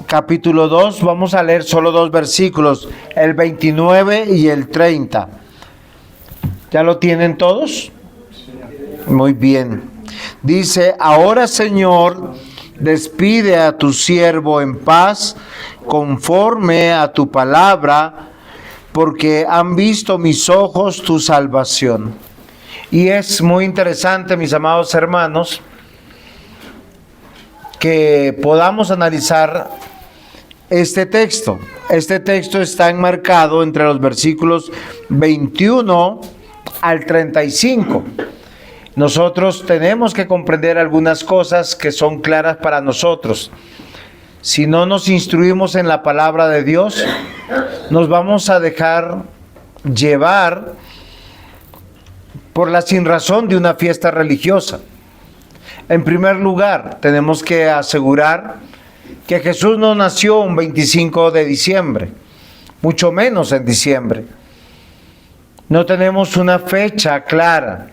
capítulo 2, vamos a leer solo 2 versículos, el 29 y el 30. ¿Ya lo tienen todos? Muy bien. Dice: ahora, Señor, despide a tu siervo en paz, conforme a tu palabra, porque han visto mis ojos tu salvación. Y es muy interesante, mis amados hermanos, que podamos analizar este texto. Este texto está enmarcado entre los versículos 21 al 35. Nosotros tenemos que comprender algunas cosas que son claras para nosotros. Si no nos instruimos en la palabra de Dios, nos vamos a dejar llevar por la sinrazón de una fiesta religiosa. En primer lugar, tenemos que asegurar que Jesús no nació un 25 de diciembre, mucho menos en diciembre. No tenemos una fecha clara.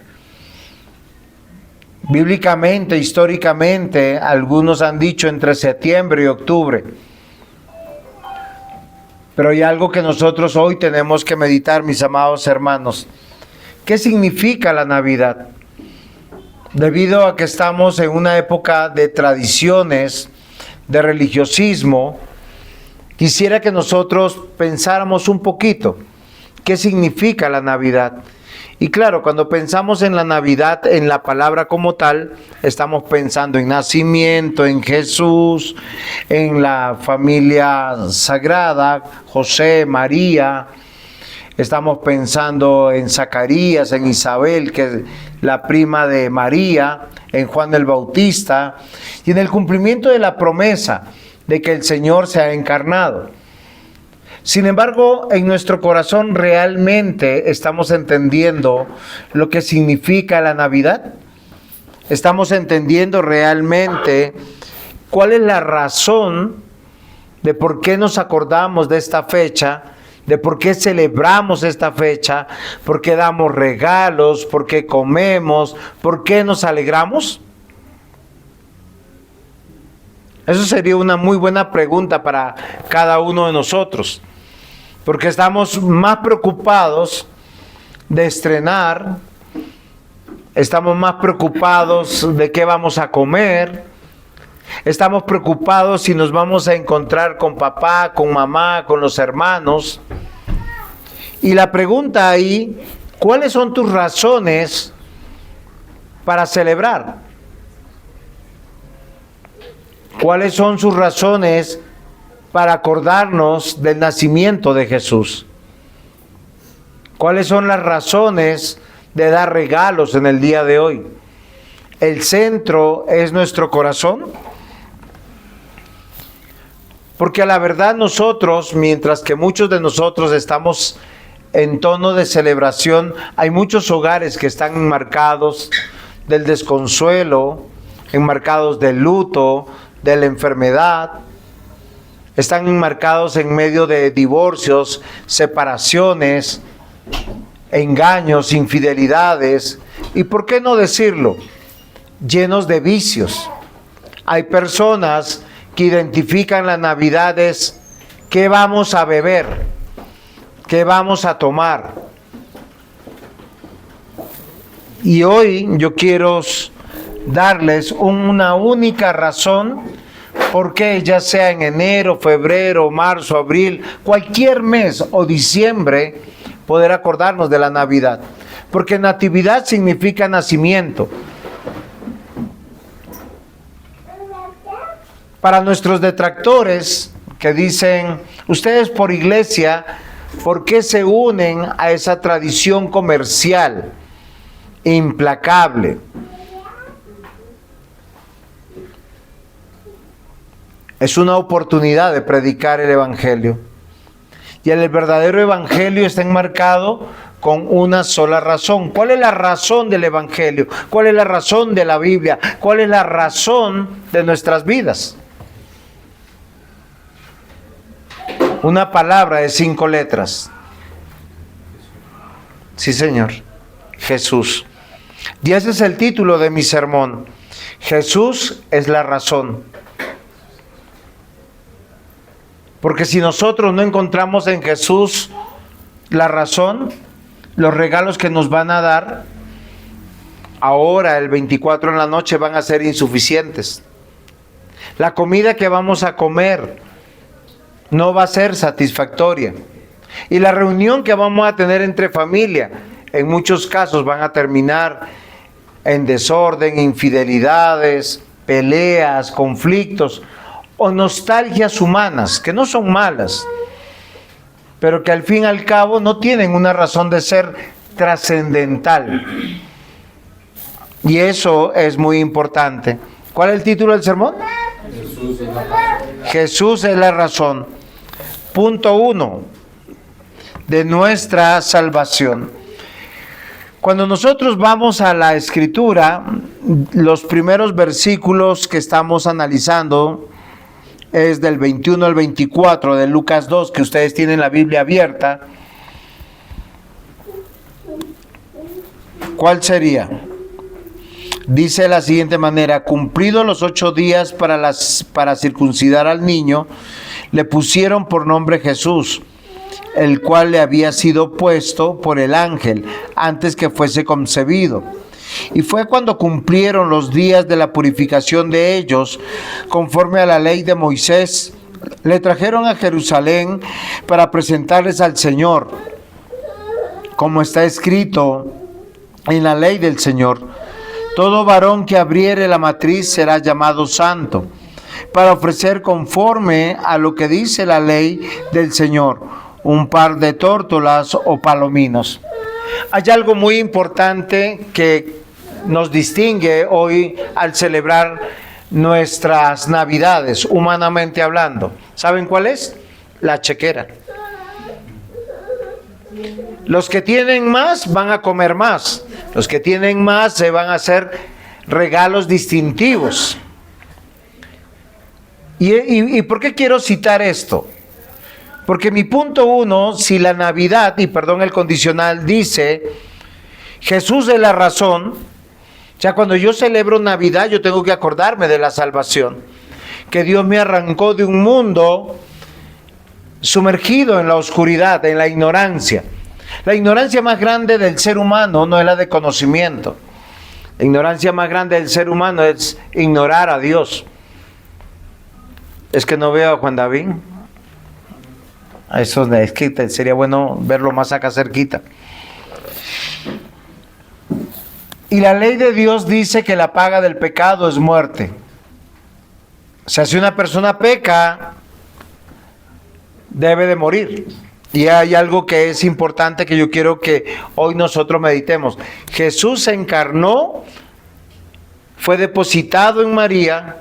Bíblicamente, históricamente, algunos han dicho entre septiembre y octubre. Pero hay algo que nosotros hoy tenemos que meditar, mis amados hermanos. ¿Qué significa la Navidad? Debido a que estamos en una época de tradiciones, de religiosismo, quisiera que nosotros pensáramos un poquito qué significa la Navidad. Y claro, cuando pensamos en la Navidad, en la palabra como tal, estamos pensando en nacimiento, en Jesús, en la familia sagrada, José, María. Estamos pensando en Zacarías, en Isabel, que es la prima de María, en Juan el Bautista, y en el cumplimiento de la promesa de que el Señor se ha encarnado. Sin embargo, en nuestro corazón realmente estamos entendiendo lo que significa la Navidad. Estamos entendiendo realmente cuál es la razón de por qué nos acordamos de esta fecha, de por qué celebramos esta fecha, por qué damos regalos, por qué comemos, por qué nos alegramos. Eso sería una muy buena pregunta para cada uno de nosotros, porque estamos más preocupados de estrenar, estamos más preocupados de qué vamos a comer, estamos preocupados si nos vamos a encontrar con papá, con mamá, con los hermanos. Y la pregunta ahí, ¿cuáles son tus razones para celebrar? ¿Cuáles son sus razones para acordarnos del nacimiento de Jesús? ¿Cuáles son las razones de dar regalos en el día de hoy? ¿El centro es nuestro corazón? Porque a la verdad nosotros, mientras que muchos de nosotros estamos en tono de celebración, hay muchos hogares que están enmarcados del desconsuelo, enmarcados del luto, de la enfermedad, están enmarcados en medio de divorcios, separaciones, engaños, infidelidades, y por qué no decirlo, llenos de vicios. Hay personas que identifican las Navidades, ¿qué vamos a beber? ¿Qué vamos a tomar? Y hoy yo quiero darles una única razón por qué, ya sea en enero, febrero, marzo, abril, cualquier mes o diciembre, poder acordarnos de la Navidad. Porque natividad significa nacimiento. Para nuestros detractores que dicen, ustedes por iglesia, ¿por qué se unen a esa tradición comercial implacable? Es una oportunidad de predicar el Evangelio. Y el verdadero Evangelio está enmarcado con una sola razón. ¿Cuál es la razón del Evangelio? ¿Cuál es la razón de la Biblia? ¿Cuál es la razón de nuestras vidas? Una palabra de 5 letras. Sí, Señor. Jesús. Y ese es el título de mi sermón. Jesús es la razón. Porque si nosotros no encontramos en Jesús la razón, los regalos que nos van a dar, ahora el 24 en la noche van a ser insuficientes. La comida que vamos a comer no va a ser satisfactoria. Y la reunión que vamos a tener entre familia, en muchos casos van a terminar en desorden, infidelidades, peleas, conflictos o nostalgias humanas, que no son malas, pero que al fin y al cabo no tienen una razón de ser trascendental. Y eso es muy importante. ¿Cuál es el título del sermón? Jesús es la razón. Jesús es la razón. Punto 1 de nuestra salvación. Cuando nosotros vamos a la Escritura, los primeros versículos que estamos analizando es del 21 al 24 de Lucas 2, que ustedes tienen la Biblia abierta. ¿Cuál sería? Dice de la siguiente manera: cumplidos los 8 días para circuncidar al niño, le pusieron por nombre Jesús, el cual le había sido puesto por el ángel antes que fuese concebido. Y fue cuando cumplieron los días de la purificación de ellos, conforme a la ley de Moisés, le trajeron a Jerusalén para presentarles al Señor, como está escrito en la ley del Señor: todo varón que abriere la matriz será llamado santo, para ofrecer conforme a lo que dice la ley del Señor, un par de tórtolas o palominos. Hay algo muy importante que nos distingue hoy al celebrar nuestras Navidades, humanamente hablando. ¿Saben cuál es? La chequera. Los que tienen más van a comer más. Los que tienen más se van a hacer regalos distintivos. ¿Y por qué quiero citar esto? Porque mi punto 1, si la Navidad, y perdón el condicional, dice Jesús es la razón, ya cuando yo celebro Navidad yo tengo que acordarme de la salvación, que Dios me arrancó de un mundo sumergido en la oscuridad, en la ignorancia. La ignorancia más grande del ser humano no es la de conocimiento. La ignorancia más grande del ser humano es ignorar a Dios. Es que no veo a Juan David. Eso es que sería bueno verlo más acá cerquita. Y la ley de Dios dice que la paga del pecado es muerte. O sea, si una persona peca, debe de morir. Y hay algo que es importante que yo quiero que hoy nosotros meditemos. Jesús se encarnó, fue depositado en María.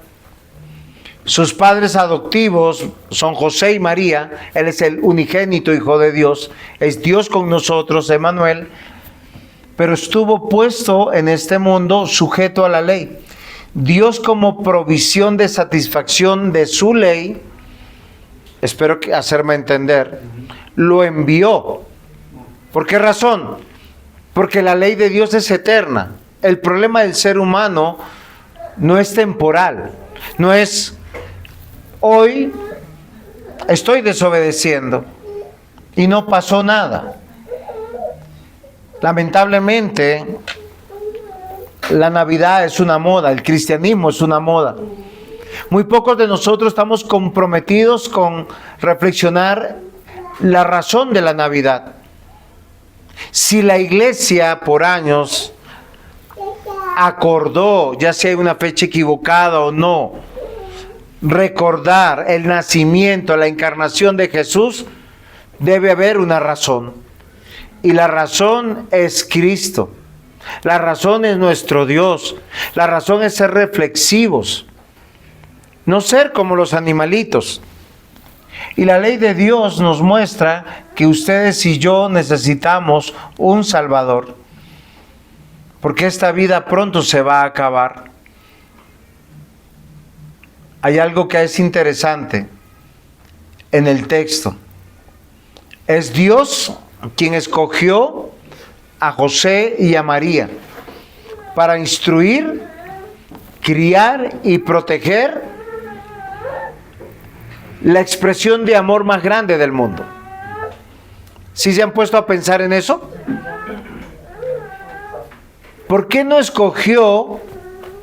Sus padres adoptivos son José y María. Él es el unigénito Hijo de Dios. Es Dios con nosotros, Emmanuel. Pero estuvo puesto en este mundo sujeto a la ley. Dios, como provisión de satisfacción de su ley, espero hacerme entender, lo envió. ¿Por qué razón? Porque la ley de Dios es eterna. El problema del ser humano no es temporal. No es hoy estoy desobedeciendo y no pasó nada. Lamentablemente, la Navidad es una moda, el cristianismo es una moda. Muy pocos de nosotros estamos comprometidos con reflexionar la razón de la Navidad. Si la iglesia por años acordó, ya sea una fecha equivocada o no, recordar el nacimiento, la encarnación de Jesús, debe haber una razón. Y la razón es Cristo. La razón es nuestro Dios. La razón es ser reflexivos. No ser como los animalitos. Y la ley de Dios nos muestra que ustedes y yo necesitamos un Salvador. Porque esta vida pronto se va a acabar. Hay algo que es interesante en el texto. Es Dios quien escogió a José y a María para instruir, criar y proteger la expresión de amor más grande del mundo. ¿Sí se han puesto a pensar en eso? ¿Por qué no escogió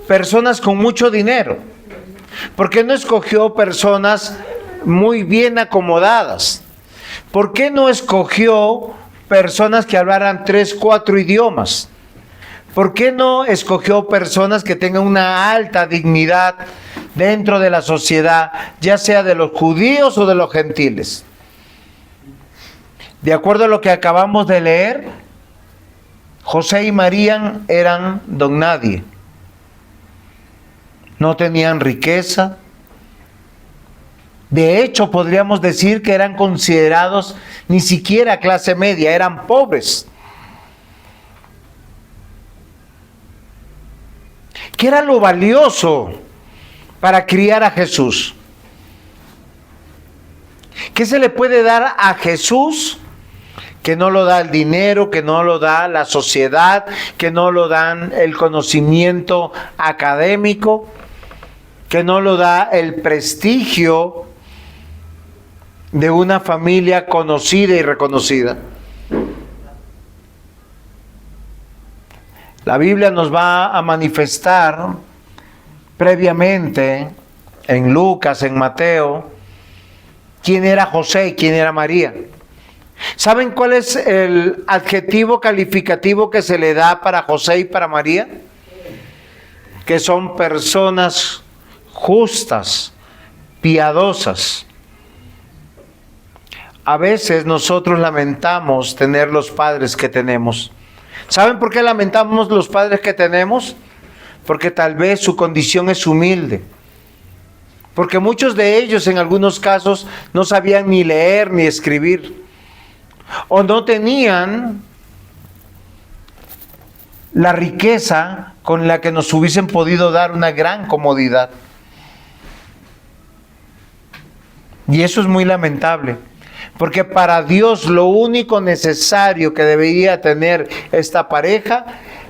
personas con mucho dinero? ¿Por qué no escogió personas muy bien acomodadas? ¿Por qué no escogió personas que hablaran 3, 4 idiomas? ¿Por qué no escogió personas que tengan una alta dignidad dentro de la sociedad, ya sea de los judíos o de los gentiles? De acuerdo a lo que acabamos de leer, José y María eran don nadie. No tenían riqueza. De hecho, podríamos decir que eran considerados ni siquiera clase media, eran pobres. ¿Qué era lo valioso para criar a Jesús? ¿Qué se le puede dar a Jesús que no lo da el dinero, que no lo da la sociedad, que no lo dan el conocimiento académico, que no lo da el prestigio de una familia conocida y reconocida? La Biblia nos va a manifestar previamente en Lucas, en Mateo, quién era José y quién era María. ¿Saben cuál es el adjetivo calificativo que se le da para José y para María? Que son personas justas, piadosas. A veces nosotros lamentamos tener los padres que tenemos. ¿Saben por qué lamentamos los padres que tenemos? Porque tal vez su condición es humilde. Porque muchos de ellos en algunos casos no sabían ni leer ni escribir. O no tenían la riqueza con la que nos hubiesen podido dar una gran comodidad. Y eso es muy lamentable. Porque para Dios lo único necesario que debería tener esta pareja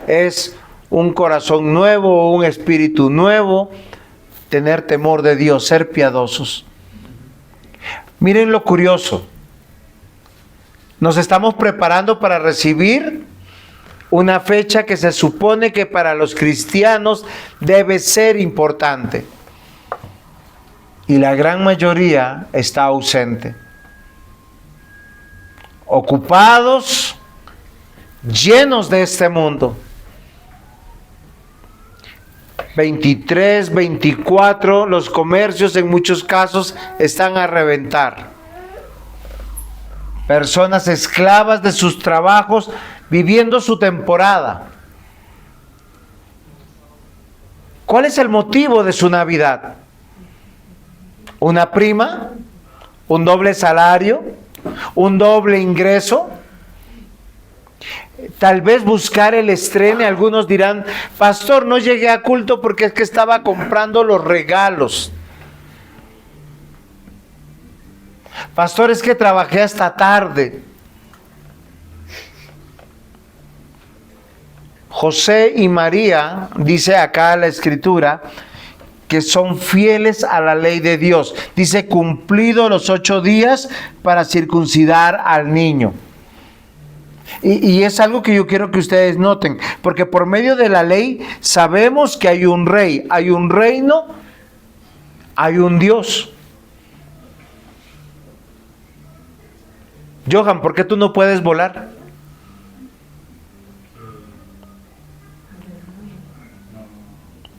es un corazón nuevo, un espíritu nuevo, tener temor de Dios, ser piadosos. Miren lo curioso. Nos estamos preparando para recibir una fecha que se supone que para los cristianos debe ser importante. Y la gran mayoría está ausente. Ocupados, llenos de este mundo. 23, 24, los comercios en muchos casos están a reventar. Personas esclavas de sus trabajos, viviendo su temporada. ¿Cuál es el motivo de su Navidad? ¿Una prima? ¿Un doble salario? ¿Un doble ingreso? Tal vez buscar el estreno. Algunos dirán: pastor, no llegué a culto porque es que estaba comprando los regalos. Pastor, es que trabajé hasta tarde. José y María, dice acá la Escritura, que son fieles a la ley de Dios. Dice: cumplido los 8 días para circuncidar al niño. Y es algo que yo quiero que ustedes noten, porque por medio de la ley sabemos que hay un rey, hay un reino, hay un Dios. Johan, ¿por qué tú no puedes volar?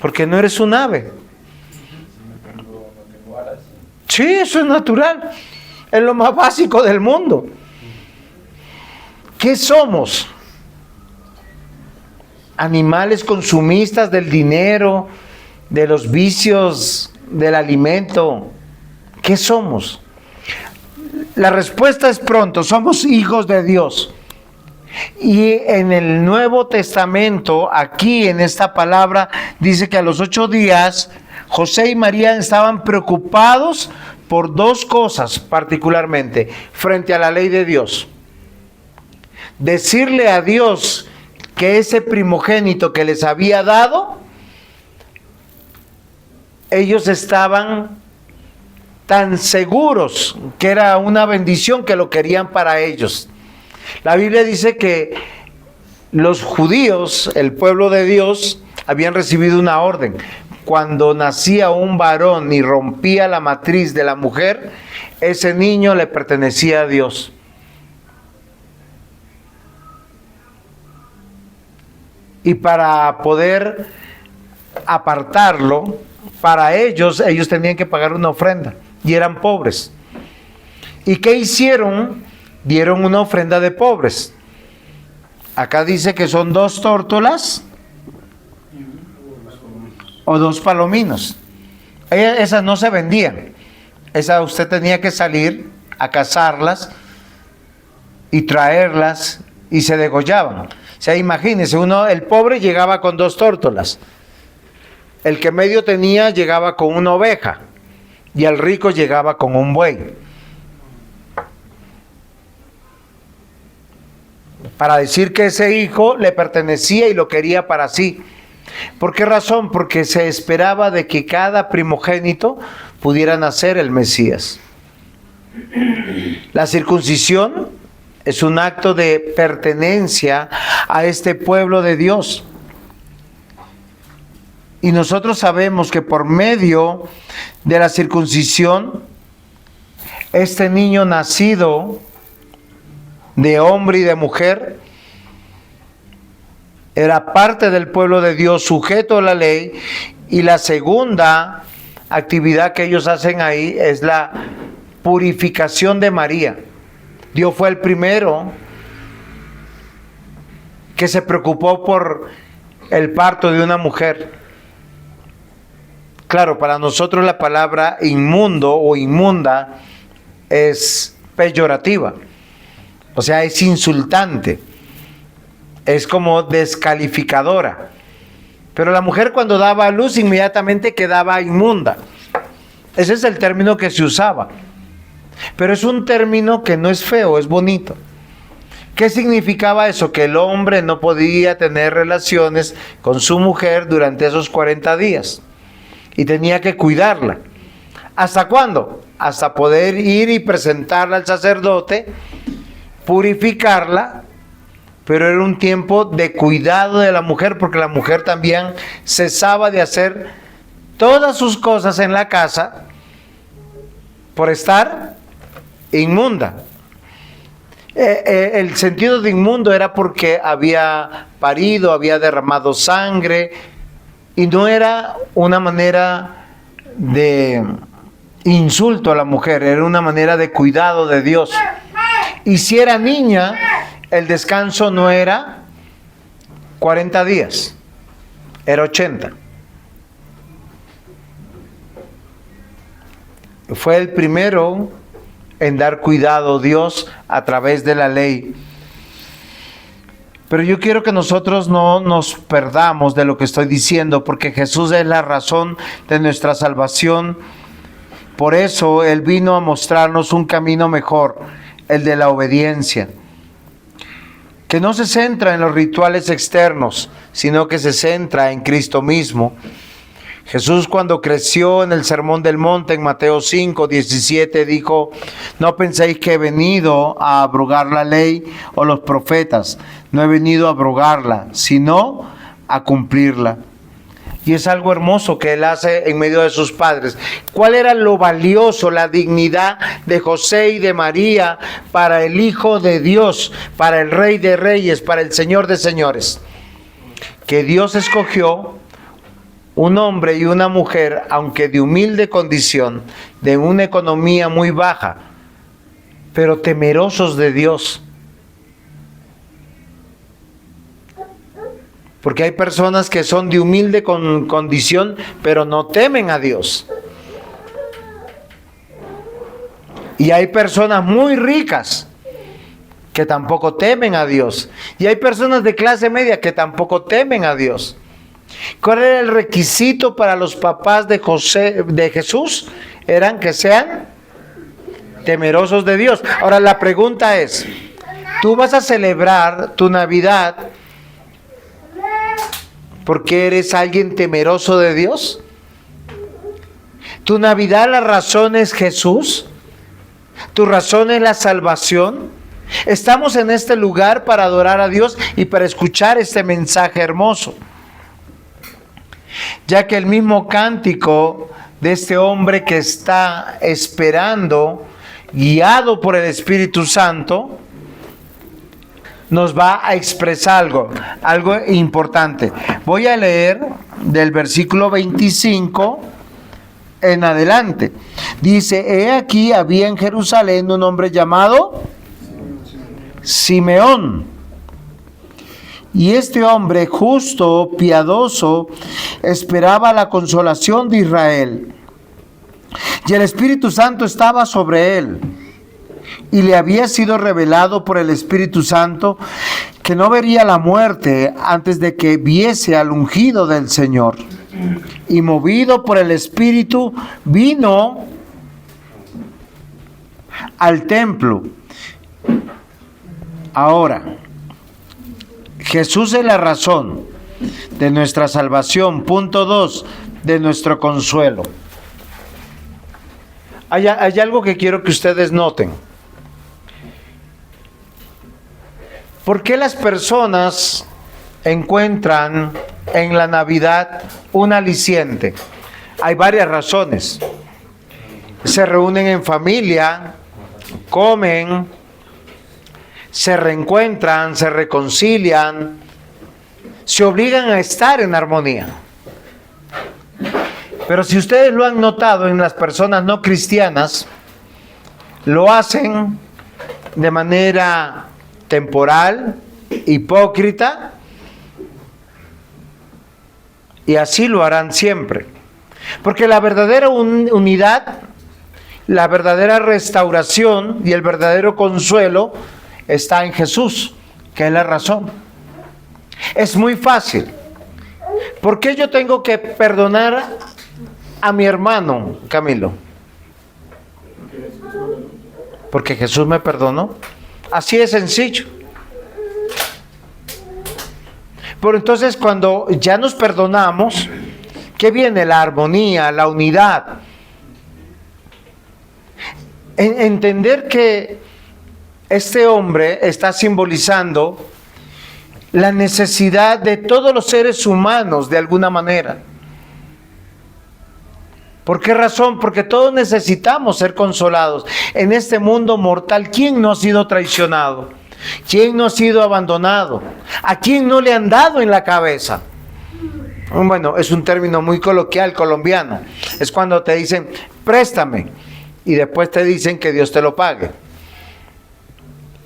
Porque no eres un ave. Sí, eso es natural. Es lo más básico del mundo. ¿Qué somos? Animales consumistas del dinero, de los vicios, del alimento. ¿Qué somos? La respuesta es pronto: somos hijos de Dios. Y en el Nuevo Testamento, aquí en esta palabra, dice que a los 8 días, José y María estaban preocupados por 2 cosas particularmente frente a la ley de Dios. Decirle a Dios que ese primogénito que les había dado, ellos estaban tan seguros que era una bendición que lo querían para ellos. La Biblia dice que los judíos, el pueblo de Dios, habían recibido una orden. Cuando nacía un varón y rompía la matriz de la mujer, ese niño le pertenecía a Dios. Y para poder apartarlo, para ellos tenían que pagar una ofrenda y eran pobres. ¿Y qué hicieron? Dieron una ofrenda de pobres. Acá dice que son 2 tórtolas o 2 palominos. Esas no se vendían. Esas usted tenía que salir a cazarlas y traerlas y se degollaban. O sea, imagínense, el pobre llegaba con 2 tórtolas. El que medio tenía llegaba con una oveja y el rico llegaba con un buey. Para decir que ese hijo le pertenecía y lo quería para sí. ¿Por qué razón? Porque se esperaba de que cada primogénito pudiera nacer el Mesías. La circuncisión es un acto de pertenencia a este pueblo de Dios. Y nosotros sabemos que por medio de la circuncisión, este niño nacido de hombre y de mujer era parte del pueblo de Dios, sujeto a la ley. Y la segunda actividad que ellos hacen ahí es la purificación de María. Dios fue el primero que se preocupó por el parto de una mujer. Claro, para nosotros la palabra inmundo o inmunda es peyorativa. O sea, es insultante. Es como descalificadora. Pero la mujer cuando daba a luz inmediatamente quedaba inmunda. Ese es el término que se usaba. Pero es un término que no es feo, es bonito. ¿Qué significaba eso? Que el hombre no podía tener relaciones con su mujer durante esos 40 días. Y tenía que cuidarla. ¿Hasta cuándo? Hasta poder ir y presentarla al sacerdote, purificarla. Pero era un tiempo de cuidado de la mujer, porque la mujer también cesaba de hacer todas sus cosas en la casa por estar inmunda. El sentido de inmundo era porque había parido, había derramado sangre, y no era una manera de insulto a la mujer, era una manera de cuidado de Dios. Y si era niña, el descanso no era 40 días, era 80. Fue el primero en dar cuidado Dios a través de la ley. Pero yo quiero que nosotros no nos perdamos de lo que estoy diciendo, porque Jesús es la razón de nuestra salvación. Por eso Él vino a mostrarnos un camino mejor, el de la obediencia, que no se centra en los rituales externos, sino que se centra en Cristo mismo. Jesús, cuando creció en el Sermón del Monte en Mateo 5, 17, dijo: no penséis que he venido a abrogar la ley o los profetas. No he venido a abrogarla, sino a cumplirla. Y es algo hermoso que Él hace en medio de sus padres. ¿Cuál era lo valioso, la dignidad de José y de María para el Hijo de Dios, para el Rey de Reyes, para el Señor de Señores? Que Dios escogió un hombre y una mujer, aunque de humilde condición, de una economía muy baja, pero temerosos de Dios. Porque hay personas que son de humilde condición, pero no temen a Dios. Y hay personas muy ricas que tampoco temen a Dios. Y hay personas de clase media que tampoco temen a Dios. ¿Cuál era el requisito para los papás de Jesús? Eran que sean temerosos de Dios. Ahora la pregunta es, ¿tú vas a celebrar tu Navidad porque eres alguien temeroso de Dios? ¿Tu Navidad la razón es Jesús? ¿Tu razón es la salvación? Estamos en este lugar para adorar a Dios y para escuchar este mensaje hermoso. Ya que el mismo cántico de este hombre que está esperando, guiado por el Espíritu Santo, nos va a expresar algo importante. Voy a leer del versículo 25 en adelante. Dice: he aquí había en Jerusalén un hombre llamado Simeón. Y este hombre justo, piadoso, esperaba la consolación de Israel. Y el Espíritu Santo estaba sobre él. Y le había sido revelado por el Espíritu Santo que no vería la muerte antes de que viese al ungido del Señor. Y movido por el Espíritu, vino al templo. Ahora, Jesús es la razón de nuestra salvación. Punto 2, de nuestro consuelo. Hay algo que quiero que ustedes noten. ¿Por qué las personas encuentran en la Navidad un aliciente? Hay varias razones. Se reúnen en familia, comen, se reencuentran, se reconcilian, se obligan a estar en armonía. Pero si ustedes lo han notado en las personas no cristianas, lo hacen de manera temporal, hipócrita, y así lo harán siempre. Porque la verdadera unidad, la verdadera restauración y el verdadero consuelo está en Jesús, que es la razón. Es muy fácil. ¿Por qué yo tengo que perdonar a mi hermano, Camilo? Porque Jesús me perdonó. Así de sencillo. Pero entonces cuando ya nos perdonamos, ¿qué viene? La armonía, la unidad. Entender que este hombre está simbolizando la necesidad de todos los seres humanos de alguna manera. ¿Por qué razón? Porque todos necesitamos ser consolados. En este mundo mortal, ¿quién no ha sido traicionado? ¿Quién no ha sido abandonado? ¿A quién no le han dado en la cabeza? Bueno, es un término muy coloquial colombiano. Es cuando te dicen, préstame, y después te dicen que Dios te lo pague.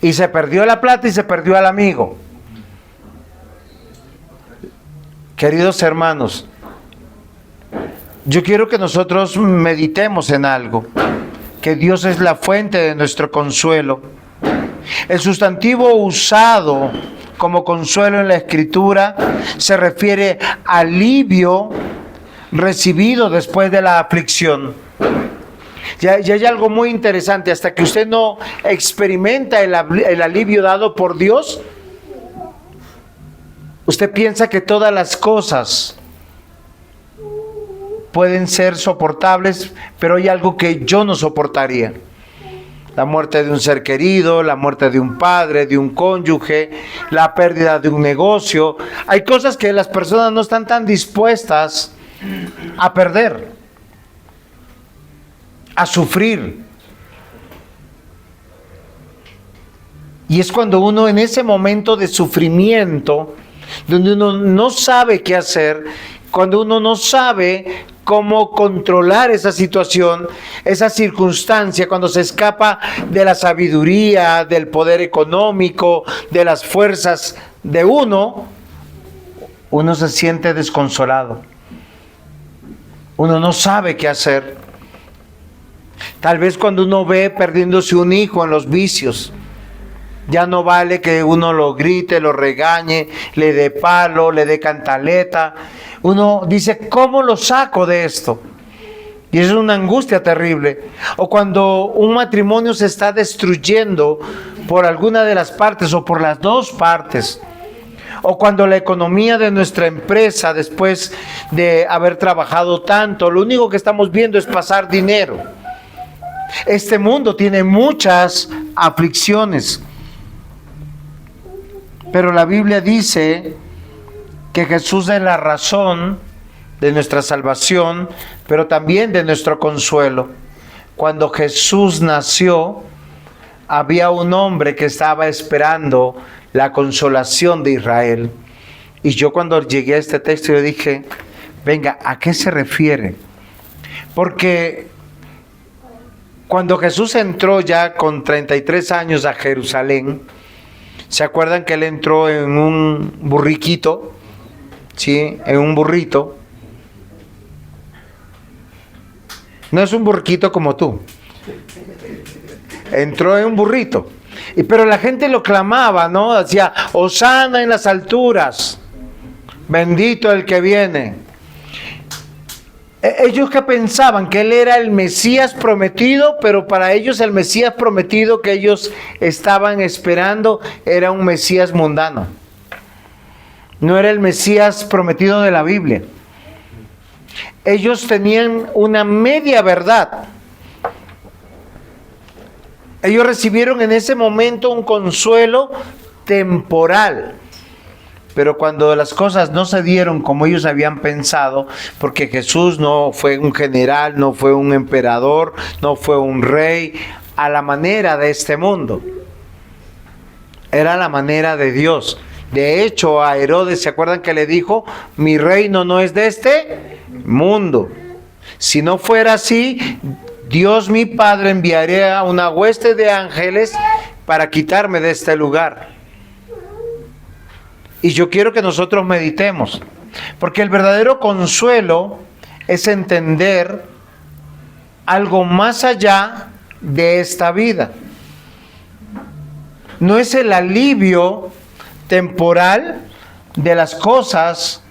Y se perdió la plata y se perdió al amigo. Queridos hermanos, yo quiero que nosotros meditemos en algo, que Dios es la fuente de nuestro consuelo. El sustantivo usado como consuelo en la Escritura se refiere a alivio recibido después de la aflicción. Ya hay algo muy interesante, hasta que usted no experimenta el alivio dado por Dios, usted piensa que todas las cosas pueden ser soportables, pero hay algo que yo no soportaría. La muerte de un ser querido, la muerte de un padre, de un cónyuge, la pérdida de un negocio. Hay cosas que las personas no están tan dispuestas a perder, a sufrir. Y es cuando uno en ese momento de sufrimiento, donde uno no sabe qué hacer, cuando uno no sabe cómo controlar esa situación, esa circunstancia, cuando se escapa de la sabiduría, del poder económico, de las fuerzas de uno se siente desconsolado. Uno no sabe qué hacer. Tal vez cuando uno ve perdiéndose un hijo en los vicios, ya no vale que uno lo grite, lo regañe, le dé palo, le dé cantaleta. Uno dice, ¿cómo lo saco de esto? Y es una angustia terrible. O cuando un matrimonio se está destruyendo por alguna de las partes o por las dos partes. O cuando la economía de nuestra empresa, después de haber trabajado tanto, lo único que estamos viendo es pasar dinero. Este mundo tiene muchas aflicciones. Pero la Biblia dice que Jesús es la razón de nuestra salvación, pero también de nuestro consuelo. Cuando Jesús nació, había un hombre que estaba esperando la consolación de Israel. Y yo cuando llegué a este texto, yo dije, venga, ¿a qué se refiere? Porque cuando Jesús entró ya con 33 años a Jerusalén, ¿se acuerdan que él entró en un burriquito? ¿Sí? En un burrito. No es un burriquito como tú. Entró en un burrito. Pero la gente lo clamaba, ¿no? Decía, Hosana en las alturas. Bendito el que viene. Ellos que pensaban que él era el Mesías prometido, pero para ellos el Mesías prometido que ellos estaban esperando era un Mesías mundano. No era el Mesías prometido de la Biblia. Ellos tenían una media verdad. Ellos recibieron en ese momento un consuelo temporal. Pero cuando las cosas no se dieron como ellos habían pensado, porque Jesús no fue un general, no fue un emperador, no fue un rey, a la manera de este mundo. Era la manera de Dios. De hecho, a Herodes, ¿se acuerdan que le dijo? Mi reino no es de este mundo. Si no fuera así, Dios mi Padre enviaría una hueste de ángeles para quitarme de este lugar. Y yo quiero que nosotros meditemos, porque el verdadero consuelo es entender algo más allá de esta vida. No es el alivio temporal de las cosas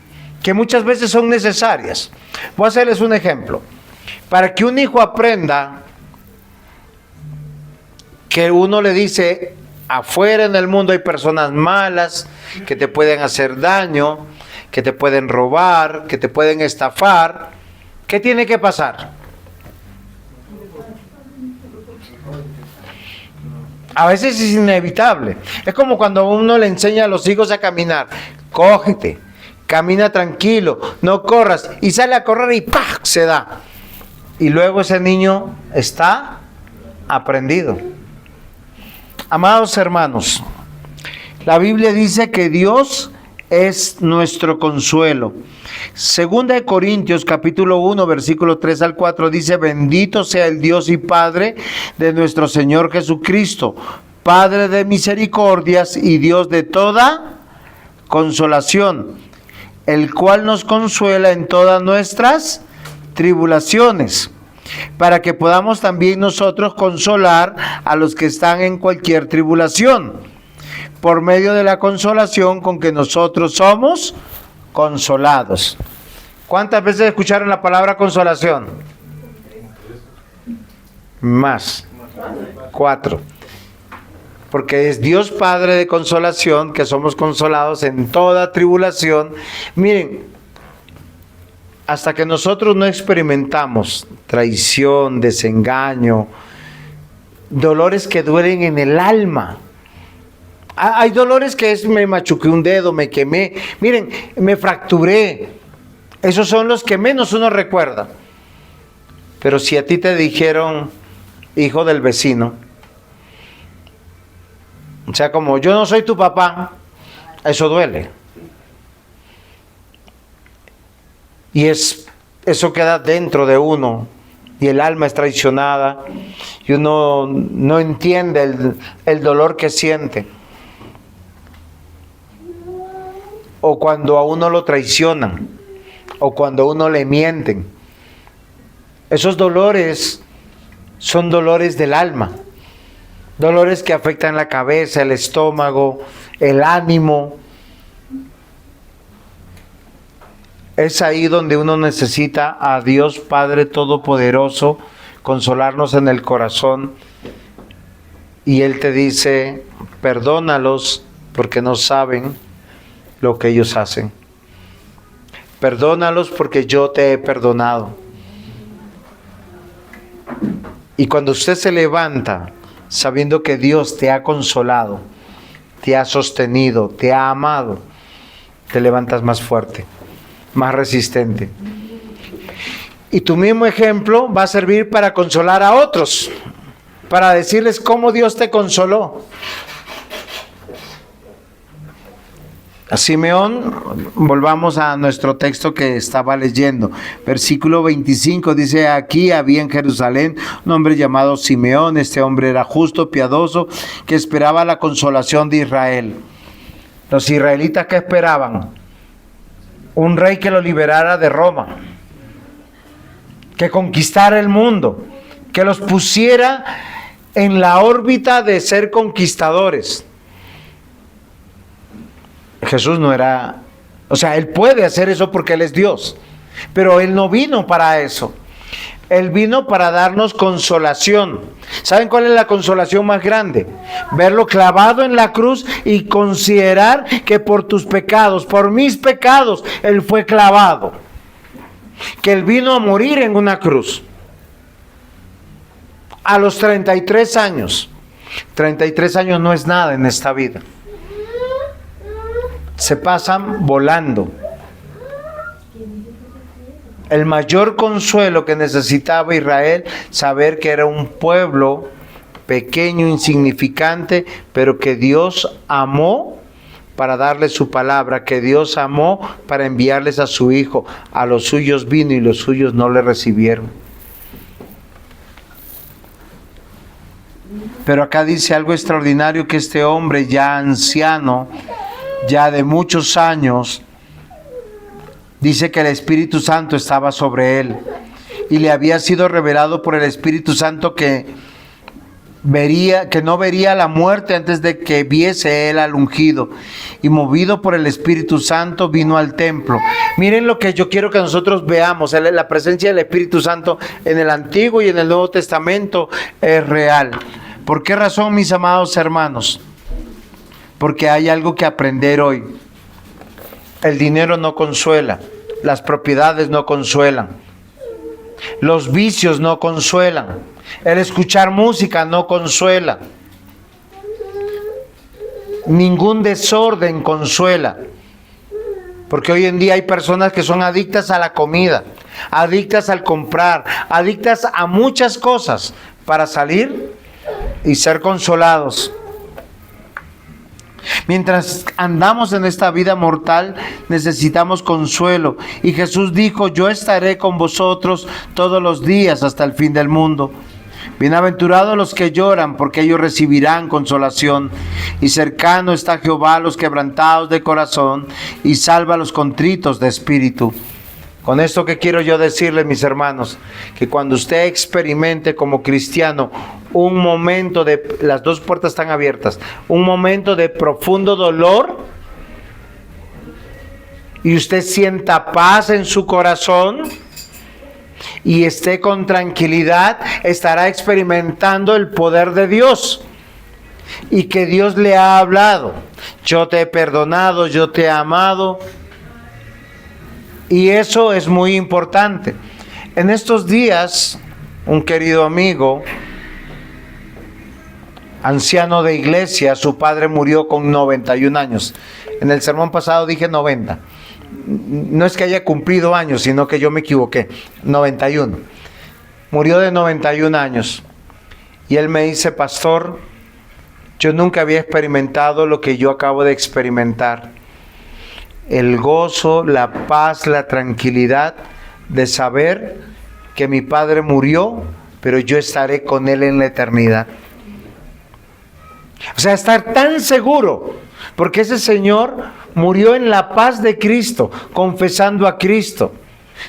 que muchas veces son necesarias. Voy a hacerles un ejemplo. Para que un hijo aprenda que uno le dice, afuera en el mundo hay personas malas que te pueden hacer daño, que te pueden robar, que te pueden estafar, ¿qué tiene que pasar? A veces es inevitable. Es como cuando uno le enseña a los hijos a caminar. Cógete, camina tranquilo, no corras. Y sale a correr y ¡pah! Se da. Y luego ese niño está aprendido. Amados hermanos, la Biblia dice que Dios es nuestro consuelo. Segunda de Corintios capítulo 1 versículo 3 al 4 dice, bendito sea el Dios y Padre de nuestro Señor Jesucristo, Padre de misericordias y Dios de toda consolación, el cual nos consuela en todas nuestras tribulaciones, para que podamos también nosotros consolar a los que están en cualquier tribulación, por medio de la consolación con que nosotros somos consolados. ¿Cuántas veces escucharon la palabra consolación? Más. 4. Porque es Dios Padre de consolación, que somos consolados en toda tribulación. Miren, hasta que nosotros no experimentamos traición, desengaño, dolores que duelen en el alma. Hay dolores que es me machuqué un dedo, me quemé, miren, me fracturé. Esos son los que menos uno recuerda. Pero si a ti te dijeron, hijo del vecino, o sea, como yo no soy tu papá, eso duele. Y eso queda dentro de uno. Y el alma es traicionada. Y uno no entiende el dolor que siente. O cuando a uno lo traicionan. O cuando a uno le mienten. Esos dolores son dolores del alma. Dolores que afectan la cabeza, el estómago, el ánimo. Es ahí donde uno necesita a Dios Padre Todopoderoso consolarnos en el corazón. Y Él te dice, perdónalos porque no saben lo que ellos hacen. Perdónalos porque yo te he perdonado. Y cuando usted se levanta sabiendo que Dios te ha consolado, te ha sostenido, te ha amado, te levantas más fuerte, más resistente. Y tu mismo ejemplo va a servir para consolar a otros, para decirles cómo Dios te consoló. A Simeón, volvamos a nuestro texto que estaba leyendo. Versículo 25 dice: aquí había en Jerusalén un hombre llamado Simeón. Este hombre era justo, piadoso, que esperaba la consolación de Israel. Los israelitas, ¿qué esperaban? Un rey que lo liberara de Roma, que conquistara el mundo, que los pusiera en la órbita de ser conquistadores. Jesús no era, Él puede hacer eso porque Él es Dios, pero Él no vino para eso. Él vino para darnos consolación. ¿Saben cuál es la consolación más grande? Verlo clavado en la cruz y considerar que por tus pecados, por mis pecados, Él fue clavado. Que Él vino a morir en una cruz. A los 33 años. 33 años no es nada en esta vida. Se pasan volando. El mayor consuelo que necesitaba Israel, saber que era un pueblo pequeño, insignificante, pero que Dios amó para darles su palabra, que Dios amó para enviarles a su Hijo. A los suyos vino y los suyos no le recibieron. Pero acá dice algo extraordinario, que este hombre ya anciano, ya de muchos años, dice que el Espíritu Santo estaba sobre él y le había sido revelado por el Espíritu Santo que no vería la muerte antes de que viese él al ungido, y movido por el Espíritu Santo vino al templo. Miren lo que yo quiero que nosotros veamos: la presencia del Espíritu Santo en el Antiguo y en el Nuevo Testamento es real. ¿Por qué razón, mis amados hermanos? Porque hay algo que aprender hoy. El dinero no consuela, las propiedades no consuelan, los vicios no consuelan, el escuchar música no consuela, ningún desorden consuela. Porque hoy en día hay personas que son adictas a la comida, adictas al comprar, adictas a muchas cosas para salir y ser consolados. Mientras andamos en esta vida mortal, necesitamos consuelo. Y Jesús dijo: yo estaré con vosotros todos los días hasta el fin del mundo. Bienaventurados los que lloran, porque ellos recibirán consolación. Y cercano está Jehová a los quebrantados de corazón, y salva a los contritos de espíritu. Con esto que quiero yo decirles, mis hermanos, que cuando usted experimente como cristiano un momento de, las dos puertas están abiertas, un momento de profundo dolor, y usted sienta paz en su corazón y esté con tranquilidad, estará experimentando el poder de Dios, y que Dios le ha hablado: yo te he perdonado, yo te he amado. Y eso es muy importante. En estos días, un querido amigo, anciano de iglesia, su padre murió con 91 años. En el sermón pasado dije 90. No es que haya cumplido años, sino que yo me equivoqué. 91. Murió de 91 años. Y él me dice: pastor, yo nunca había experimentado lo que yo acabo de experimentar. El gozo, la paz, la tranquilidad de saber que mi padre murió, pero yo estaré con él en la eternidad. O sea, estar tan seguro, porque ese señor murió en la paz de Cristo, confesando a Cristo,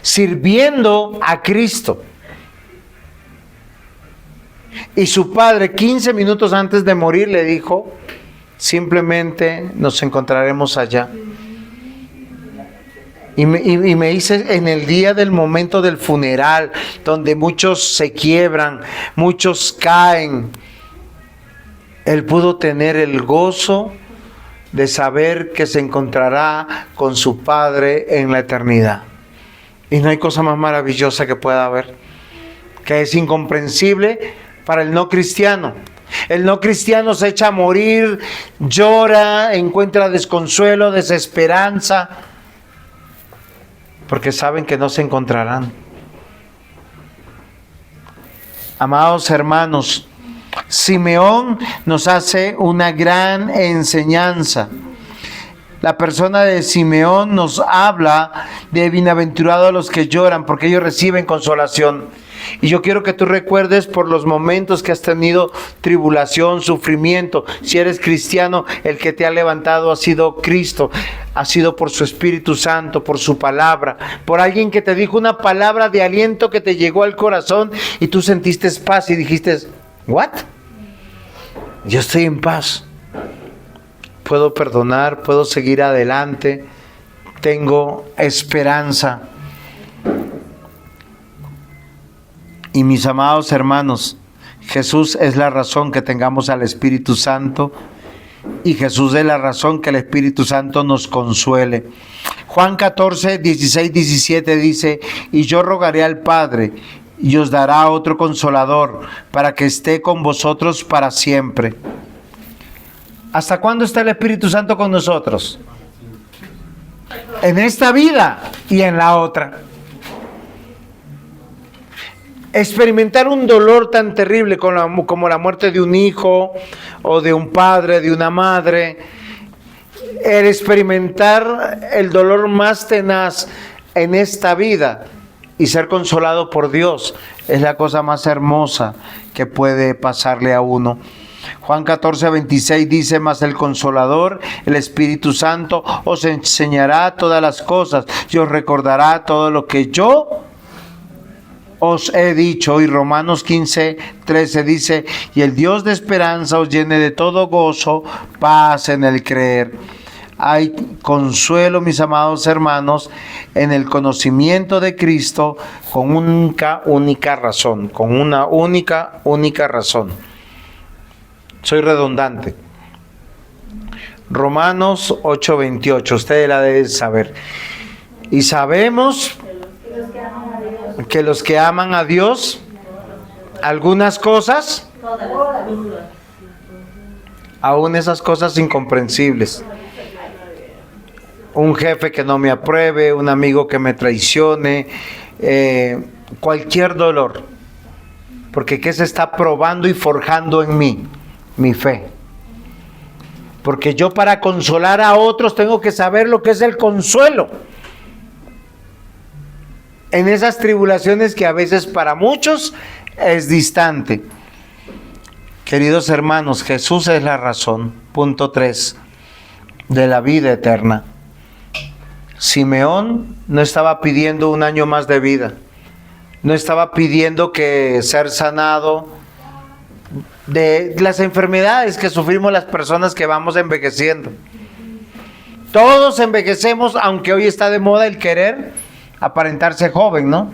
sirviendo a Cristo. Y su padre, 15 minutos antes de morir, le dijo: simplemente nos encontraremos allá. Y me dice, en el día del momento del funeral, donde muchos se quiebran, muchos caen, él pudo tener el gozo de saber que se encontrará con su Padre en la eternidad. Y no hay cosa más maravillosa que pueda haber, que es incomprensible para el no cristiano. El no cristiano se echa a morir, llora, encuentra desconsuelo, desesperanza, porque saben que no se encontrarán. Amados hermanos, Simeón nos hace una gran enseñanza. La persona de Simeón nos habla de bienaventurados los que lloran, porque ellos reciben consolación. Y yo quiero que tú recuerdes por los momentos que has tenido tribulación, sufrimiento. Si eres cristiano, el que te ha levantado ha sido Cristo. Ha sido por su Espíritu Santo, por su palabra, por alguien que te dijo una palabra de aliento que te llegó al corazón y tú sentiste paz y dijiste, ¿what? Yo estoy en paz. Puedo perdonar, puedo seguir adelante, tengo esperanza. Y mis amados hermanos, Jesús es la razón que tengamos al Espíritu Santo y Jesús es la razón que el Espíritu Santo nos consuele. Juan 14, 16, 17 dice, y yo rogaré al Padre y os dará otro consolador para que esté con vosotros para siempre. ¿Hasta cuándo está el Espíritu Santo con nosotros? En esta vida y en la otra. Experimentar un dolor tan terrible como la muerte de un hijo o de un padre, de una madre, el experimentar el dolor más tenaz en esta vida y ser consolado por Dios es la cosa más hermosa que puede pasarle a uno. Juan 14, 26 dice, mas el Consolador, el Espíritu Santo, os enseñará todas las cosas y os recordará todo lo que yo os he dicho. Y Romanos 15, 13 dice, y el Dios de esperanza os llene de todo gozo, paz en el creer. Hay consuelo, mis amados hermanos, en el conocimiento de Cristo con una única razón, con una única razón. Soy redundante. Romanos 8:28, ustedes la deben saber. Y sabemos que los que aman a Dios, algunas cosas, aún esas cosas incomprensibles. Un jefe que no me apruebe, un amigo que me traicione, cualquier dolor. Porque ¿qué se está probando y forjando en mí? Mi fe. Porque yo para consolar a otros tengo que saber lo que es el consuelo. En esas tribulaciones que a veces para muchos es distante. Queridos hermanos, Jesús es la razón, punto 3, de la vida eterna. Simeón no estaba pidiendo un año más de vida. No estaba pidiendo que ser sanado de las enfermedades que sufrimos las personas que vamos envejeciendo. Todos envejecemos, aunque hoy está de moda el querer aparentarse joven, ¿no?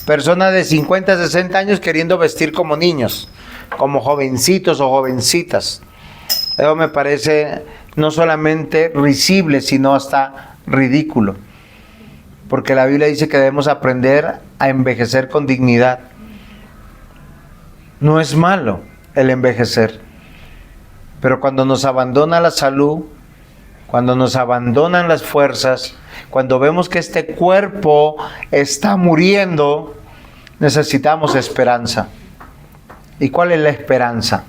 Personas de 50, 60 años queriendo vestir como niños, como jovencitos o jovencitas. Eso me parece no solamente risible, sino hasta ridículo. Porque la Biblia dice que debemos aprender a envejecer con dignidad. No es malo el envejecer, pero cuando nos abandona la salud, cuando nos abandonan las fuerzas, cuando vemos que este cuerpo está muriendo, necesitamos esperanza. ¿Y cuál es la esperanza?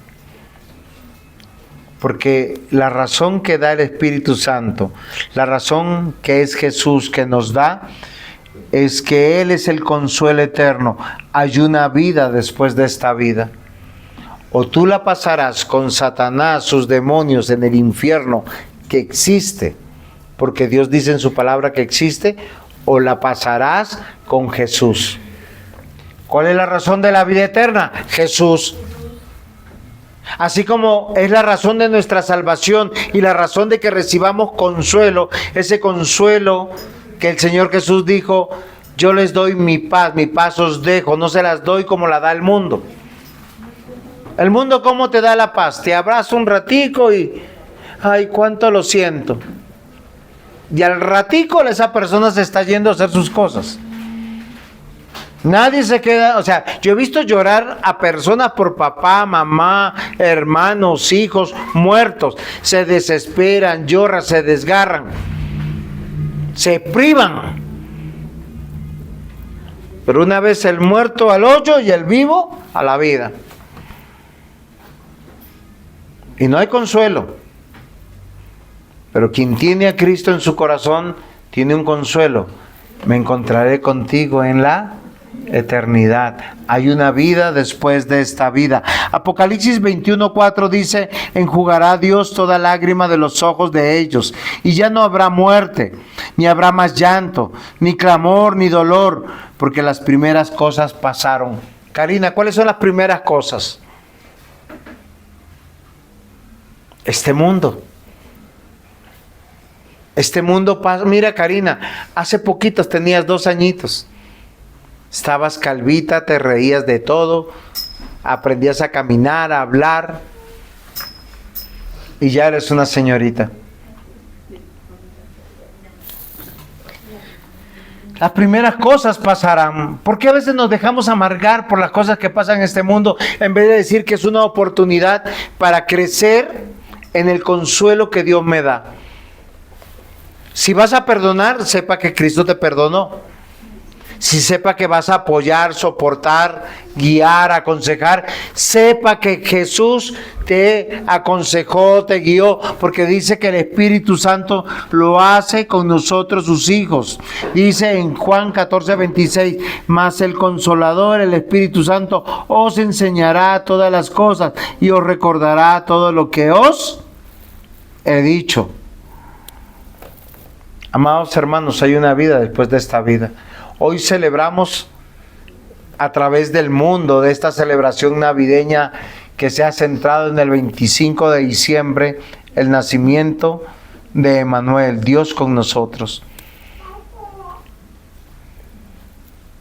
Porque la razón que da el Espíritu Santo, la razón que es Jesús que nos da, es que Él es el consuelo eterno. Hay una vida después de esta vida. O tú la pasarás con Satanás, sus demonios en el infierno que existe, porque Dios dice en su palabra que existe, o la pasarás con Jesús. ¿Cuál es la razón de la vida eterna? Jesús. Así como es la razón de nuestra salvación y la razón de que recibamos consuelo, ese consuelo que el Señor Jesús dijo, yo les doy mi paz os dejo, no se las doy como la da el mundo. El mundo, ¿cómo te da la paz? Te abraza un ratico y ay, cuánto lo siento. Y al ratico esa persona se está yendo a hacer sus cosas. Nadie se queda, o sea, yo he visto llorar a personas por papá, mamá, hermanos, hijos, muertos. Se desesperan, lloran, se desgarran, se privan. Pero una vez el muerto al hoyo y el vivo a la vida. Y no hay consuelo. Pero quien tiene a Cristo en su corazón, tiene un consuelo. Me encontraré contigo en la eternidad. Hay una vida después de esta vida. Apocalipsis 21:4 dice: enjugará Dios toda lágrima de los ojos de ellos, y ya no habrá muerte, ni habrá más llanto, ni clamor, ni dolor, porque las primeras cosas pasaron. Karina, ¿cuáles son las primeras cosas? Este mundo. Este mundo pasa. Mira, Karina, hace poquitos tenías 2 añitos. Estabas calvita, te reías de todo, aprendías a caminar, a hablar, y ya eres una señorita. Las primeras cosas pasarán. ¿Por qué a veces nos dejamos amargar por las cosas que pasan en este mundo, en vez de decir que es una oportunidad para crecer en el consuelo que Dios me da? Si vas a perdonar, sepa que Cristo te perdonó. Si sepa que vas a apoyar, soportar, guiar, aconsejar, sepa que Jesús te aconsejó, te guió, porque dice que el Espíritu Santo lo hace con nosotros, sus hijos. Dice en Juan 14:26, mas el Consolador, el Espíritu Santo, os enseñará todas las cosas y os recordará todo lo que os he dicho. Amados hermanos, hay una vida después de esta vida. Hoy celebramos a través del mundo, de esta celebración navideña que se ha centrado en el 25 de diciembre, el nacimiento de Emmanuel, Dios con nosotros.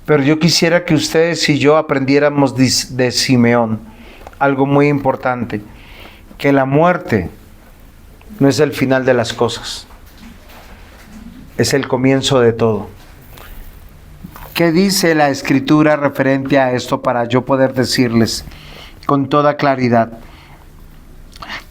Pero yo quisiera que ustedes y yo aprendiéramos de Simeón algo muy importante, que la muerte no es el final de las cosas, es el comienzo de todo. ¿Qué dice la Escritura referente a esto para yo poder decirles con toda claridad?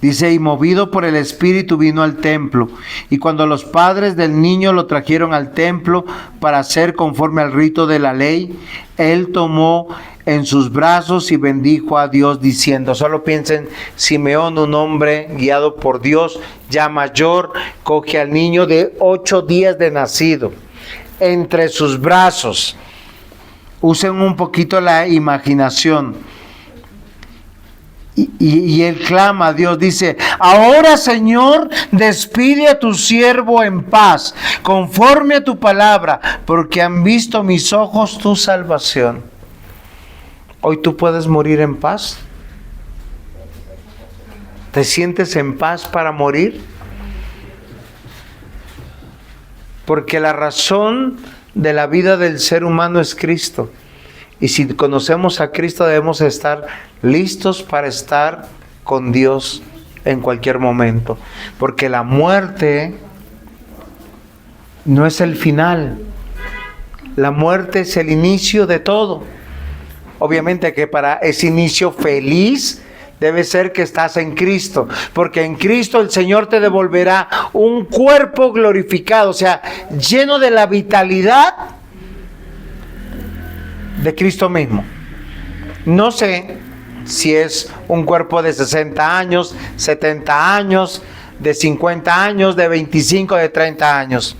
Dice: y movido por el Espíritu vino al templo, y cuando los padres del niño lo trajeron al templo para hacer conforme al rito de la ley, él tomó en sus brazos y bendijo a Dios diciendo. Solo piensen, Simeón, un hombre guiado por Dios, ya mayor, coge al niño de 8 días de nacido entre sus brazos. Usen un poquito la imaginación. Y él clama a Dios, dice: ahora, Señor, despide a tu siervo en paz, conforme a tu palabra, porque han visto mis ojos tu salvación. Hoy tú puedes morir en paz. ¿Te sientes en paz para morir? Porque la razón de la vida del ser humano es Cristo. Y si conocemos a Cristo, debemos estar listos para estar con Dios en cualquier momento. Porque la muerte no es el final. La muerte es el inicio de todo. Obviamente que para ese inicio feliz debe ser que estás en Cristo, porque en Cristo el Señor te devolverá un cuerpo glorificado, o sea, lleno de la vitalidad de Cristo mismo. No sé si es un cuerpo de 60 años, 70 años, de 50 años, de 25, de 30 años.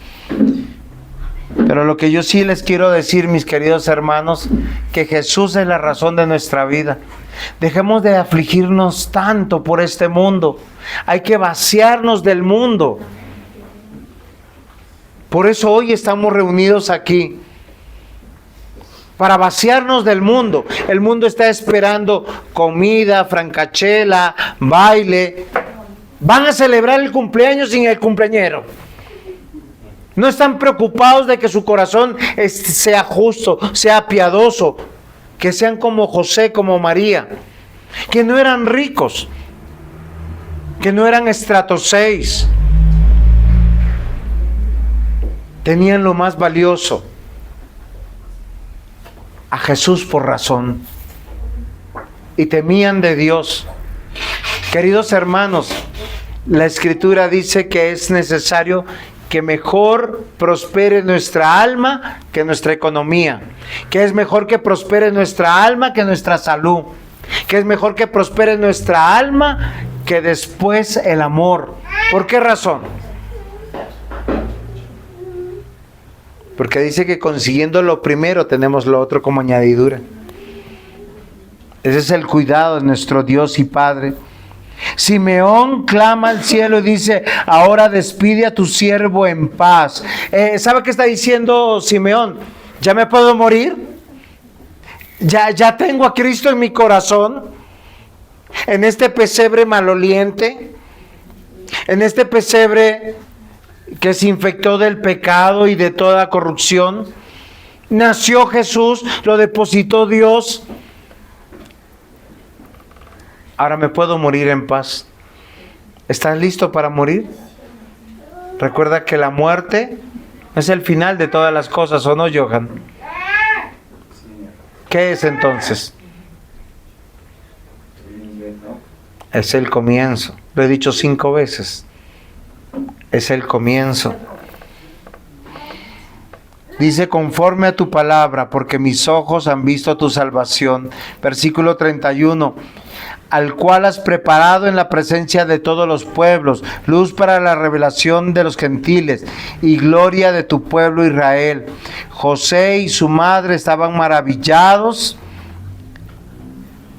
Pero lo que yo sí les quiero decir, mis queridos hermanos, que Jesús es la razón de nuestra vida. Dejemos de afligirnos tanto por este mundo. Hay que vaciarnos del mundo. Por eso hoy estamos reunidos aquí, para vaciarnos del mundo. El mundo está esperando comida, francachela, baile. Van a celebrar el cumpleaños sin el cumpleañero. No están preocupados de que su corazón sea justo, sea piadoso, que sean como José, como María, que no eran ricos, que no eran estrato 6. Tenían lo más valioso, a Jesús por razón, y temían de Dios. Queridos hermanos, la Escritura dice que es necesario que mejor prospere nuestra alma que nuestra economía, que es mejor que prospere nuestra alma que nuestra salud, que es mejor que prospere nuestra alma que después el amor. ¿Por qué razón? Porque dice que consiguiendo lo primero tenemos lo otro como añadidura. Ese es el cuidado de nuestro Dios y Padre. Simeón clama al cielo y dice: ahora despide a tu siervo en paz. ¿Sabe qué está diciendo Simeón? ¿Ya me puedo morir? ¿Ya tengo a Cristo en mi corazón? En este pesebre maloliente, en este pesebre que se infectó del pecado y de toda corrupción, nació Jesús, lo depositó Dios. Ahora me puedo morir en paz. ¿Estás listo para morir? Recuerda que la muerte es el final de todas las cosas, ¿o no, Johan? ¿Qué es entonces? Es el comienzo. Lo he dicho 5 veces. Es el comienzo. Dice: conforme a tu palabra, porque mis ojos han visto tu salvación. Versículo 31. Al cual has preparado en la presencia de todos los pueblos, luz para la revelación de los gentiles y gloria de tu pueblo Israel. José y su madre estaban maravillados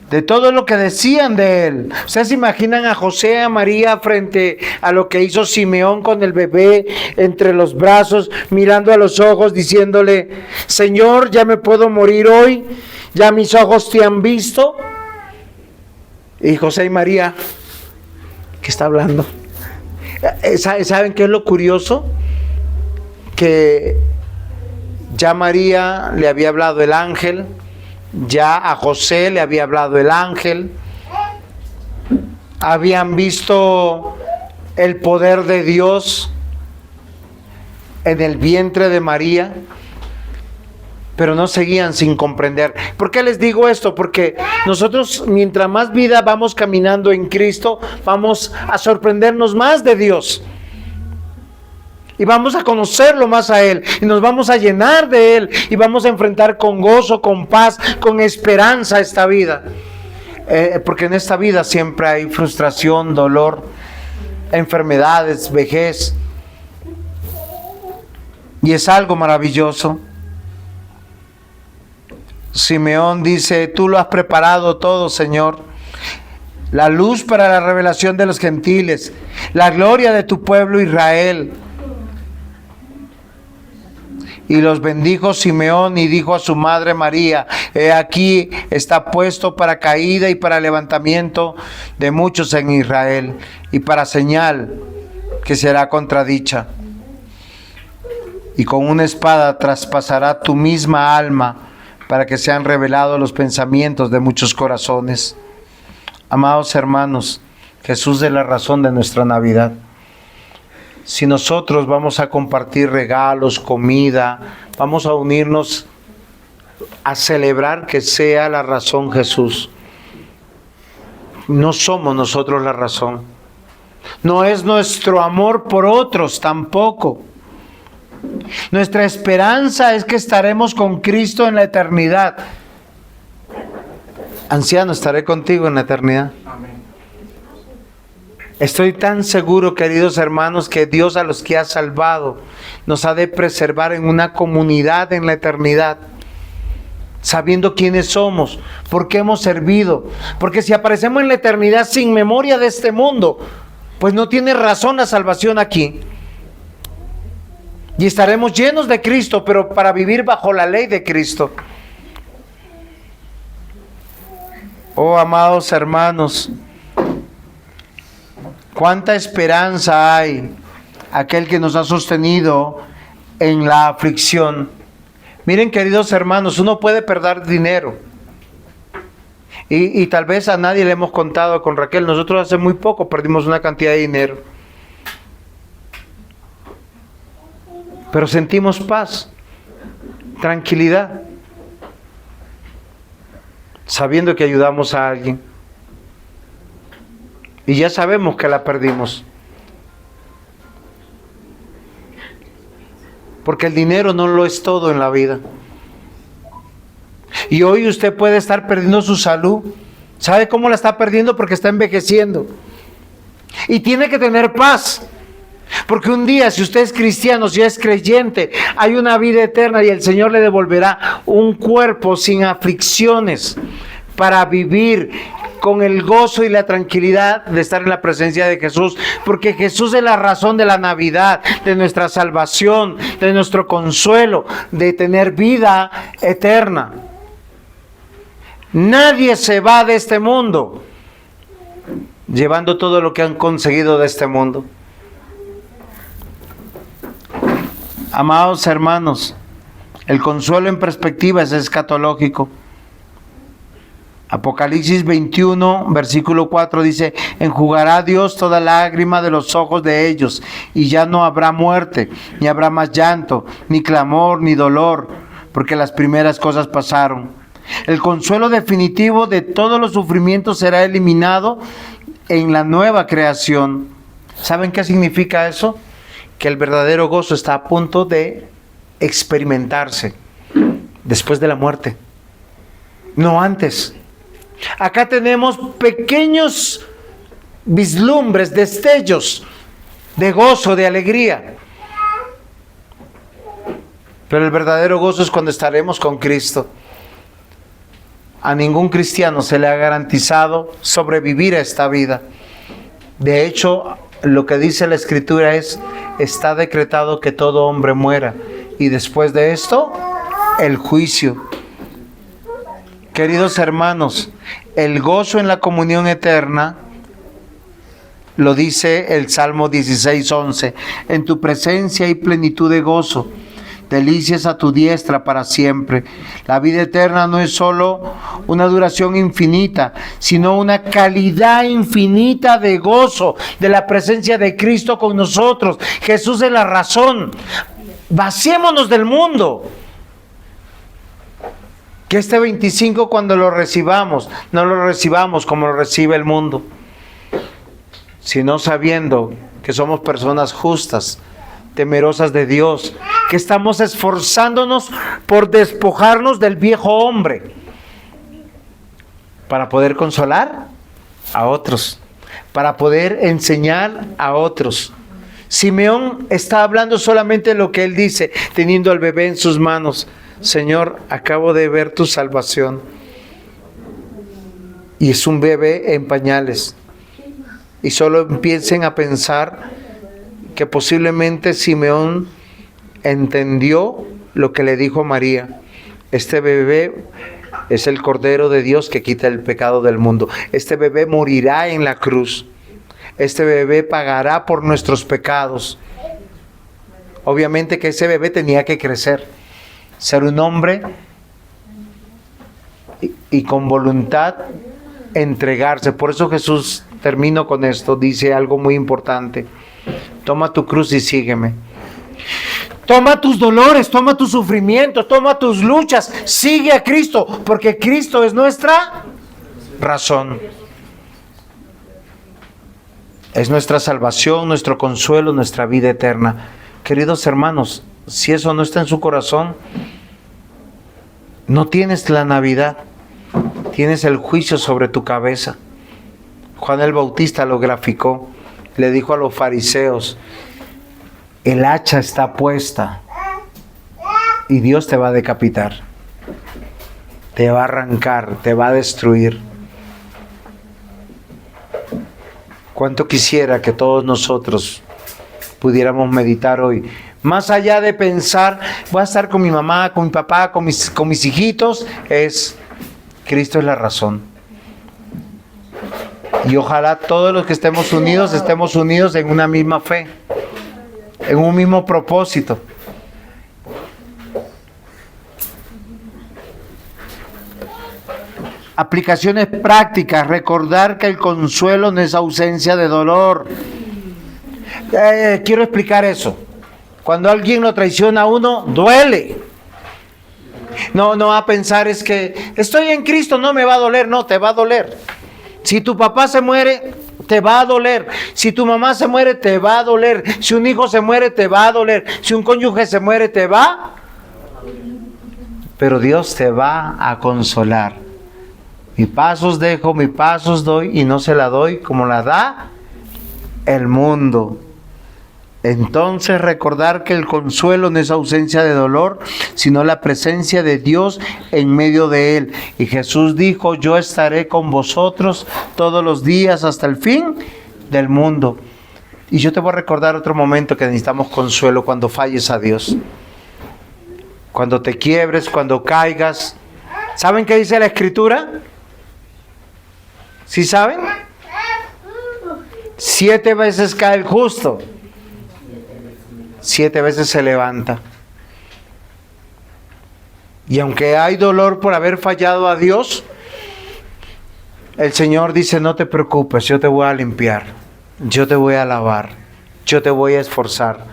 de todo lo que decían de él. ¿Ustedes se imaginan a José y a María frente a lo que hizo Simeón con el bebé entre los brazos, mirando a los ojos, diciéndole: Señor, ya me puedo morir hoy, ya mis ojos te han visto? Y José y María, ¿qué está hablando? ¿Saben qué es lo curioso? Que ya María le había hablado el ángel, ya a José le había hablado el ángel, habían visto el poder de Dios en el vientre de María, pero no seguían sin comprender. ¿Por qué les digo esto? Porque nosotros, mientras más vida vamos caminando en Cristo, vamos a sorprendernos más de Dios. Y vamos a conocerlo más a Él. Y nos vamos a llenar de Él. Y vamos a enfrentar con gozo, con paz, con esperanza esta vida. Porque en esta vida siempre hay frustración, dolor, enfermedades, vejez. Y es algo maravilloso. Simeón dice: tú lo has preparado todo, Señor. La luz para la revelación de los gentiles, la gloria de tu pueblo Israel. Y los bendijo Simeón y dijo a su madre María: he aquí está puesto para caída y para levantamiento de muchos en Israel, y para señal que será contradicha. Y con una espada traspasará tu misma alma, para que sean revelados los pensamientos de muchos corazones. Amados hermanos, Jesús es la razón de nuestra Navidad. Si nosotros vamos a compartir regalos, comida, vamos a unirnos a celebrar que sea la razón Jesús. No somos nosotros la razón. No es nuestro amor por otros tampoco. Nuestra esperanza es que estaremos con Cristo en la eternidad. Anciano, estaré contigo en la eternidad. Amén. Estoy tan seguro, queridos hermanos, que Dios a los que ha salvado nos ha de preservar en una comunidad en la eternidad, sabiendo quiénes somos, por qué hemos servido. Porque si aparecemos en la eternidad sin memoria de este mundo, pues no tiene razón la salvación aquí. Y estaremos llenos de Cristo, pero para vivir bajo la ley de Cristo. Oh, amados hermanos, cuánta esperanza hay, aquel que nos ha sostenido en la aflicción. Miren, queridos hermanos, uno puede perder dinero Y tal vez a nadie le hemos contado con Raquel. Nosotros hace muy poco perdimos una cantidad de dinero. Pero sentimos paz, tranquilidad, sabiendo que ayudamos a alguien. Y ya sabemos que la perdimos. Porque el dinero no lo es todo en la vida. Y hoy usted puede estar perdiendo su salud. ¿Sabe cómo la está perdiendo? Porque está envejeciendo. Y tiene que tener paz. Porque un día, si usted es cristiano, si es creyente, hay una vida eterna y el Señor le devolverá un cuerpo sin aflicciones para vivir con el gozo y la tranquilidad de estar en la presencia de Jesús. Porque Jesús es la razón de la Navidad, de nuestra salvación, de nuestro consuelo, de tener vida eterna. Nadie se va de este mundo llevando todo lo que han conseguido de este mundo. Amados hermanos, el consuelo en perspectiva es escatológico. Apocalipsis 21, versículo 4 dice: enjugará Dios toda lágrima de los ojos de ellos, y ya no habrá muerte, ni habrá más llanto, ni clamor, ni dolor, porque las primeras cosas pasaron. El consuelo definitivo de todos los sufrimientos será eliminado en la nueva creación. ¿Saben qué significa eso? Que el verdadero gozo está a punto de experimentarse después de la muerte, no antes. Acá tenemos pequeños vislumbres, destellos de gozo, de alegría. Pero el verdadero gozo es cuando estaremos con Cristo. A ningún cristiano se le ha garantizado sobrevivir a esta vida. De hecho, lo que dice la Escritura es: está decretado que todo hombre muera, y después de esto, el juicio. Queridos hermanos, el gozo en la comunión eterna, lo dice el Salmo 16:11, en tu presencia hay plenitud de gozo, delicias a tu diestra para siempre. La vida eterna no es solo una duración infinita, sino una calidad infinita de gozo de la presencia de Cristo con nosotros. Jesús es la razón. Vaciémonos del mundo. Que este 25, cuando lo recibamos, no lo recibamos como lo recibe el mundo, sino sabiendo que somos personas justas, temerosas de Dios, que estamos esforzándonos por despojarnos del viejo hombre para poder consolar a otros, para poder enseñar a otros. Simeón está hablando solamente lo que él dice, teniendo al bebé en sus manos. Señor, acabo de ver tu salvación. Y es un bebé en pañales. Y solo empiecen a pensar que posiblemente Simeón entendió lo que le dijo María. Este bebé es el Cordero de Dios que quita el pecado del mundo. Este bebé morirá en la cruz. Este bebé pagará por nuestros pecados. Obviamente que ese bebé tenía que crecer, ser un hombre y con voluntad entregarse. Por eso Jesús, termino con esto, dice algo muy importante: toma tu cruz y sígueme. Toma tus dolores, toma tus sufrimientos, toma tus luchas, sigue a Cristo, porque Cristo es nuestra razón. Es nuestra salvación, nuestro consuelo, nuestra vida eterna. Queridos hermanos, si eso no está en su corazón, no tienes la Navidad, tienes el juicio sobre tu cabeza. Juan el Bautista lo graficó, le dijo a los fariseos: el hacha está puesta y Dios te va a decapitar, te va a arrancar, te va a destruir. Cuánto quisiera que todos nosotros pudiéramos meditar hoy, más allá de pensar, voy a estar con mi mamá, con mi papá, con mis hijitos, es Cristo es la razón. Y ojalá todos los que estemos unidos en una misma fe, en un mismo propósito. Aplicaciones prácticas, recordar que el consuelo no es ausencia de dolor. Quiero explicar eso. Cuando alguien lo traiciona a uno, duele. No va a pensar es que estoy en Cristo, no me va a doler. No, te va a doler. Si tu papá se muere, te va a doler. Si tu mamá se muere, te va a doler. Si un hijo se muere, te va a doler. Si un cónyuge se muere, te va. Pero Dios te va a consolar. Mi paz os dejo, mi paz os doy, y no se la doy como la da el mundo. Entonces recordar que el consuelo no es ausencia de dolor, sino la presencia de Dios en medio de él. Y Jesús dijo, yo estaré con vosotros todos los días hasta el fin del mundo. Y yo te voy a recordar otro momento que necesitamos consuelo cuando falles a Dios. Cuando te quiebres, cuando caigas. ¿Saben qué dice la Escritura? ¿Sí saben? 7 veces cae el justo. 7 veces se levanta. Y aunque hay dolor por haber fallado a Dios, el Señor dice, no te preocupes, yo te voy a limpiar, yo te voy a lavar, yo te voy a esforzar,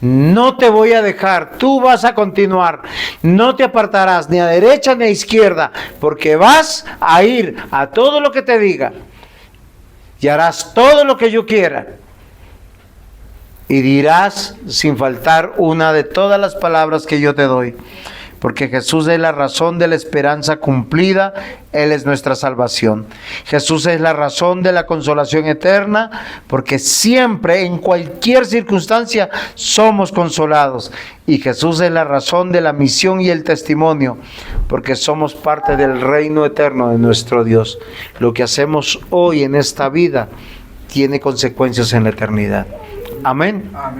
no te voy a dejar, tú vas a continuar, no te apartarás ni a derecha ni a izquierda, porque vas a ir a todo lo que te diga y harás todo lo que yo quiera. Y dirás sin faltar una de todas las palabras que yo te doy. Porque Jesús es la razón de la esperanza cumplida. Él es nuestra salvación. Jesús es la razón de la consolación eterna. Porque siempre, en cualquier circunstancia, somos consolados. Y Jesús es la razón de la misión y el testimonio. Porque somos parte del reino eterno de nuestro Dios. Lo que hacemos hoy en esta vida tiene consecuencias en la eternidad. Amén. Amén.